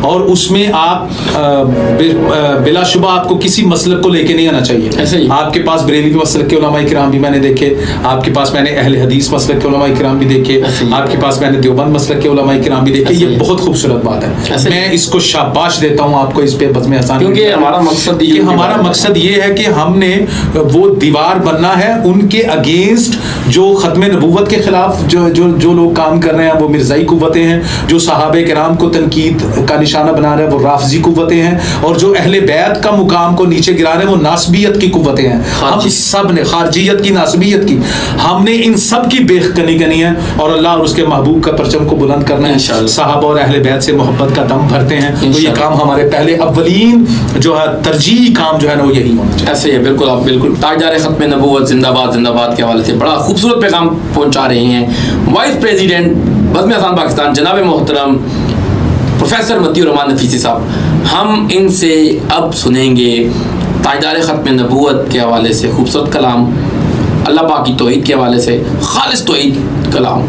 اور اس میں آپ بلا شبہ آپ کو کسی مسلک کو لے کے نہیں آنا چاہیے. آپ کے پاس بریلوی مسلک کے علماء کرام بھی میں نے دیکھے, آپ کے پاس میں نے اہل حدیث مسلک کے علماء کرام بھی دیکھے, آپ کے پاس میں نے دیوبند مسلک کے علماء کرام بھی دیکھے. یہ بہت خوبصورت بات ہے, میں اس کو شاباش دیتا ہوں آپ کو اس پہ بزم احسان, کیونکہ ہمارا مقصد یہ ہے کہ ہم نے وہ دیوار بننا ہے ان کے اگینسٹ جو ختم نبوت کے خلاف جو لوگ کام کر رہے ہیں وہ مرزائی قوتیں ہیں, جو صحابہ کرام کو تنقید کا نشانہ بنا رہے ہیں وہ رافضی قوتیں ہیں, اور جو اہل بیت کا مقام کو نیچے گرا رہے ہیں وہ ناسبیت کی قوتیں ہیں. ہم سب نے خارجیت کی, ناسبیت کی, ہم نے ان سب کی بیخ کنی ہے, اور اللہ اور اس کے محبوب کا پرچم کو بلند کرنا ہے. صحابہ اور اہل بیت سے محبت کا دم بھرتے ہیں, تو یہ کام ہمارے پہلے اولین جو ہے ترجیحی کام جو ہے نا وہ یہی ہونا چاہیے. ایسے ہی ہے, بالکل آپ بالکل تاجدار ختم نبوت زندہ باد کے حوالے سے بڑا خوبصورت پیغام پہنچا رہے ہیں وائس پریزیڈنٹ بزم احسان پاکستان جناب محترم پروفیسر متی الرحمان نفیسی صاحب. ہم ان سے اب سنیں گے تاجدار ختم نبوت کے حوالے سے خوبصورت کلام, اللہ پاک کی توحید کے حوالے سے خالص توحید کلام.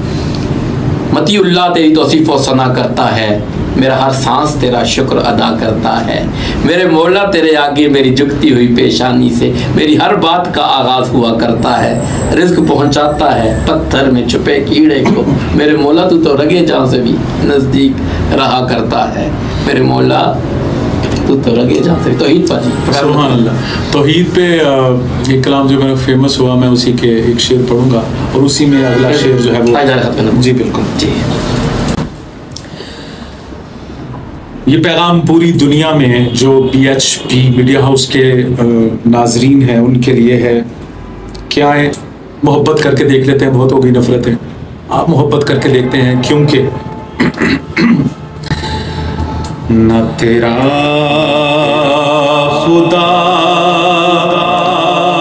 متی اللہ تیری توصیف و ثنا کرتا ہے, میرا ہر سانس تیرا شکر ادا کرتا ہے, میرے مولا تیرے آگے میری جھکتی ہوئی پیشانی سے میری ہر بات کا آغاز ہوا کرتا ہے, رزق پہنچاتا ہے پتھر میں چھپے کیڑے کو, میرے مولا تو رگے جان سے بھی نزدیک رہا کرتا ہے, میرے مولا تو رگے جان سے. توحید پر سبحان اللہ. توحید پہ ایک کلام جو میرا فیمس ہوا, میں اسی کے ایک شعر پڑھوں گا اور اسی میں اگلا شعر جو ہے وہ, جی بالکل جی. یہ پیغام پوری دنیا میں جو PHP میڈیا ہاؤس کے ناظرین ہیں ان کے لیے ہے. کیا ہے, محبت کر کے دیکھ لیتے ہیں, بہت ہو گئی نفرت ہے, آپ محبت کر کے دیکھتے ہیں, کیونکہ نہ تیرا خدا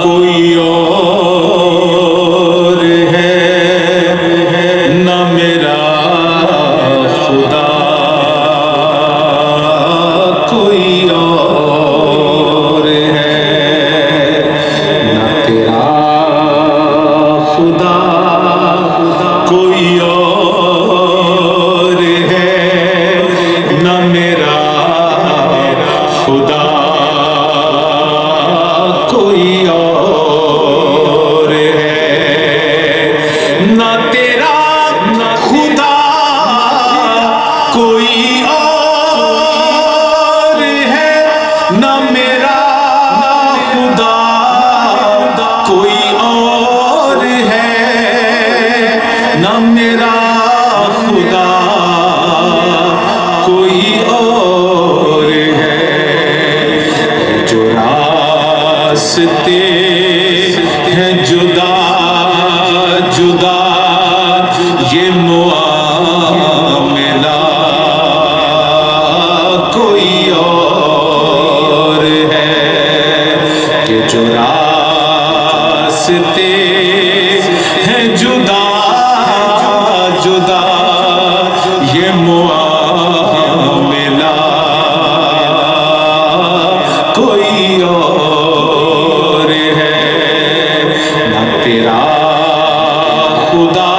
کوئی اور ہے, نہ میرا خدا کوئی اور ہے, نہ تیرا خدا کوئی اور ہے, نہ میرا خدا کوئی اور ہے, نہ تیرا خدا کوئی اور ہے, نہ میرا خدا کوئی اور ہے, نہ میرا خدا کوئی اور ہے. جو راستے ہیں جدا جدا یہ معاملہ کوئی اور ہے, کہ جو راستے ہیں جدا جدا یہ معاملہ کوئی اور ہے, نہ تیرا خدا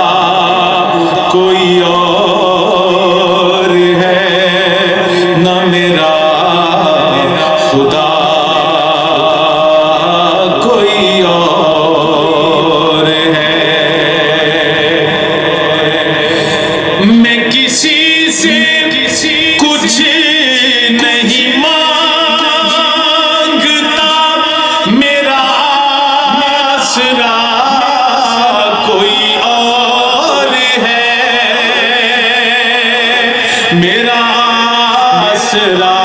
کوئی اور ہے, نہ میرا خدا کوئی اور ہے. میں کسی سے کچھ نہیں مانگتا, میرا آسرا کوئی اور ہے, میرا آسرا